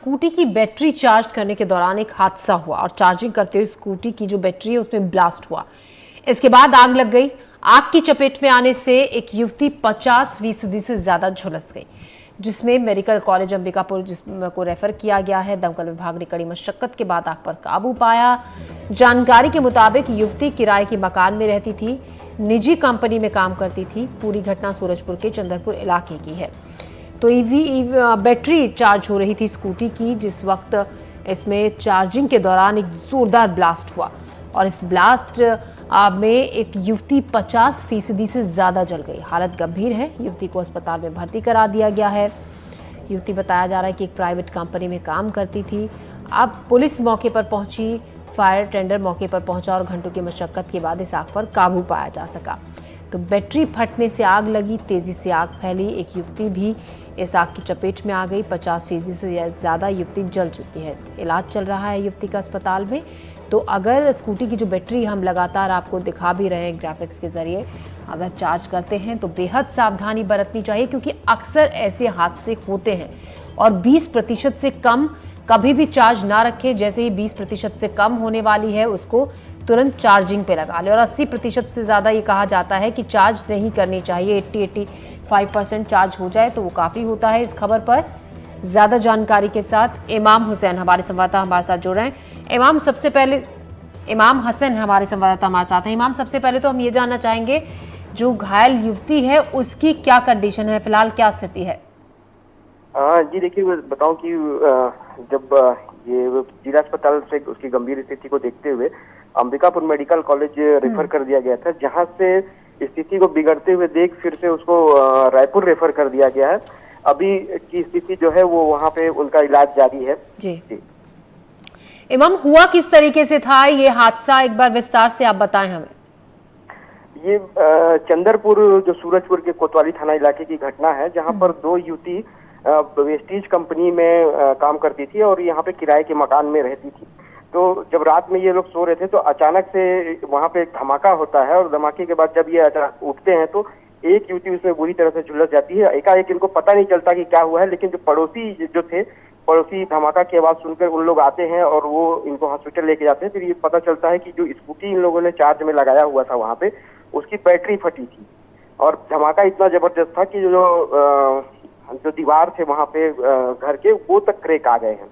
Scooty की battery charge करने के दौरान एक हादसा हुआ और चार्जिंग करते हुए स्कूटी की जो बैटरी है उसमें ब्लास्ट हुआ। इसके बाद आग लग गई। आग की चपेट में आने से एक युवती 50% से ज्यादा झुलस गई, जिसमें मेडिकल कॉलेज अंबिकापुर को रेफर किया गया है। दमकल विभाग ने कड़ी मशक्कत के बाद आग पर काबू पाया। जानकारी के मुताबिक युवती किराए के मकान में रहती थी, निजी कंपनी में काम करती थी। पूरी घटना सूरजपुर के चंद्रपुर इलाके की है। तो बैटरी चार्ज हो रही थी स्कूटी की, जिस वक्त इसमें चार्जिंग के दौरान एक जोरदार ब्लास्ट हुआ और इस ब्लास्ट में एक युवती 50% से ज्यादा जल गई। हालत गंभीर है। युवती को अस्पताल में भर्ती करा दिया गया है। युवती बताया जा रहा है कि एक प्राइवेट कंपनी में काम करती थी। अब पुलिस मौके पर पहुंची, फायर टेंडर मौके पर पहुंचा और घंटों की मशक्कत के बाद इस आग पर काबू पाया जा सका। तो बैटरी फटने से आग लगी, तेजी से आग फैली। एक युवती भी इस आग की चपेट में आ गई। 50% से ज़्यादा युवती जल चुकी है। इलाज चल रहा है युवती का अस्पताल में। तो अगर स्कूटी की जो बैटरी हम लगातार आपको दिखा भी रहे हैं ग्राफिक्स के जरिए, अगर चार्ज करते हैं तो बेहद सावधानी बरतनी चाहिए, क्योंकि अक्सर ऐसे हादसे होते हैं। और 20% से कम कभी भी चार्ज ना रखें। जैसे ही 20% से कम होने वाली है उसको तुरंत चार्जिंग पे लगा ले। और 80% से ज़्यादा ये कहा जाता है कि चार्ज नहीं करनी चाहिए। 80-85% चार्ज हो जाए तो वो काफ़ी होता है। इस खबर पर ज़्यादा जानकारी के साथ इमाम हुसैन हमारे संवाददाता हमारे साथ जुड़ रहे हैं। इमाम हसन हमारे संवाददाता हमारे साथ हैं। इमाम, सबसे पहले तो हम ये जानना चाहेंगे, जो घायल युवती है उसकी क्या कंडीशन है, फिलहाल क्या स्थिति है? जी देखिए, बताऊं कि जब ये जिला अस्पताल से उसकी गंभीर स्थिति को देखते हुए अंबिकापुर मेडिकल कॉलेज रेफर कर दिया गया था, जहां से स्थिति को बिगड़ते हुए देख फिर से उसको रायपुर रेफर कर दिया गया है। अभी की स्थिति जो है वो वहां पे उनका इलाज जारी है। जी इमाम, हुआ किस तरीके से था ये हादसा, एक बार विस्तार से आप बताएं हमें। ये चंद्रपुर जो सूरजपुर के कोतवाली थाना इलाके की घटना है, जहां पर दो युवती वेस्टीज कंपनी में काम करती थी और यहाँ पे किराए के मकान में रहती थी। तो जब रात में ये लोग सो रहे थे तो अचानक से वहाँ पे एक धमाका होता है और धमाके के बाद जब ये अचानक उठते हैं तो एक युवती उसमें बुरी तरह से झुलस जाती है। एकाएक इनको पता नहीं चलता कि क्या हुआ है, लेकिन जो पड़ोसी धमाका की आवाज सुनकर उन लोग आते हैं और वो इनको हॉस्पिटल लेके जाते हैं। फिर ये पता चलता है कि जो स्कूटी इन लोगों ने चार्ज में लगाया हुआ था वहाँ पे, उसकी बैटरी फटी थी और धमाका इतना जबरदस्त था कि जो दीवार थे वहां पे घर के, वो तक क्रैक आ गए हैं।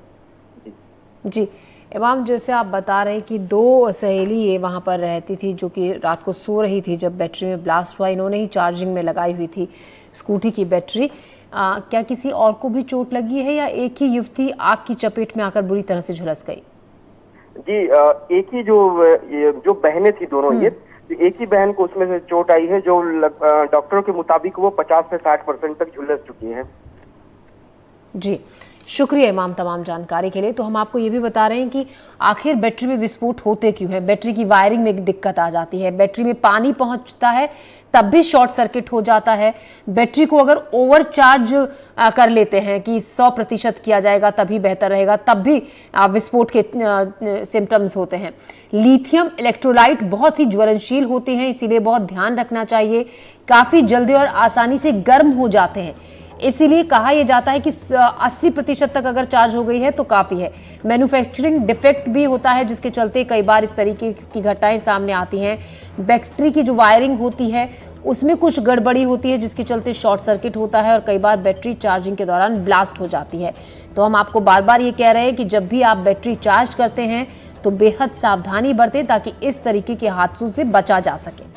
जी इमाम, जैसे आप बता रहे हैं कि दो सहेली ये वहां पर रहती थी, जो कि रात को सो रही थी जब बैटरी में ब्लास्ट हुआ। इन्होंने ही चार्जिंग में लगाई हुई थी स्कूटी की बैटरी। क्या किसी और को भी चोट लगी है या एक ही युवती आग की चपेट में आकर बुरी तरह से झुलस गई? जी एक ही जो बहनें थी दोनों, ये एक ही बहन को उसमें से चोट आई है, जो डॉक्टरों के मुताबिक वो 50 से 60% तक झुलस चुकी है। जी शुक्रिया इमाम तमाम जानकारी के लिए। तो हम आपको ये भी बता रहे हैं कि आखिर बैटरी में विस्फोट होते क्यों है। बैटरी की वायरिंग में एक दिक्कत आ जाती है, बैटरी में पानी पहुंचता है तब भी शॉर्ट सर्किट हो जाता है। बैटरी को अगर ओवर चार्ज कर लेते हैं कि 100% किया जाएगा तभी बेहतर रहेगा, तब भी विस्फोट के सिम्टम्स होते हैं। लिथियम इलेक्ट्रोलाइट बहुत ही ज्वलनशील होते हैं, इसीलिए बहुत ध्यान रखना चाहिए। काफी जल्दी और आसानी से गर्म हो जाते हैं, इसीलिए कहा यह जाता है कि 80% तक अगर चार्ज हो गई है तो काफी है। मैन्युफैक्चरिंग डिफेक्ट भी होता है, जिसके चलते कई बार इस तरीके की घटनाएं सामने आती हैं। बैटरी की जो वायरिंग होती है उसमें कुछ गड़बड़ी होती है, जिसके चलते शॉर्ट सर्किट होता है और कई बार बैटरी चार्जिंग के दौरान ब्लास्ट हो जाती है। तो हम आपको बार बार ये कह रहे हैं कि जब भी आप बैटरी चार्ज करते हैं तो बेहद सावधानी बरतें, ताकि इस तरीके के हादसों से बचा जा सके।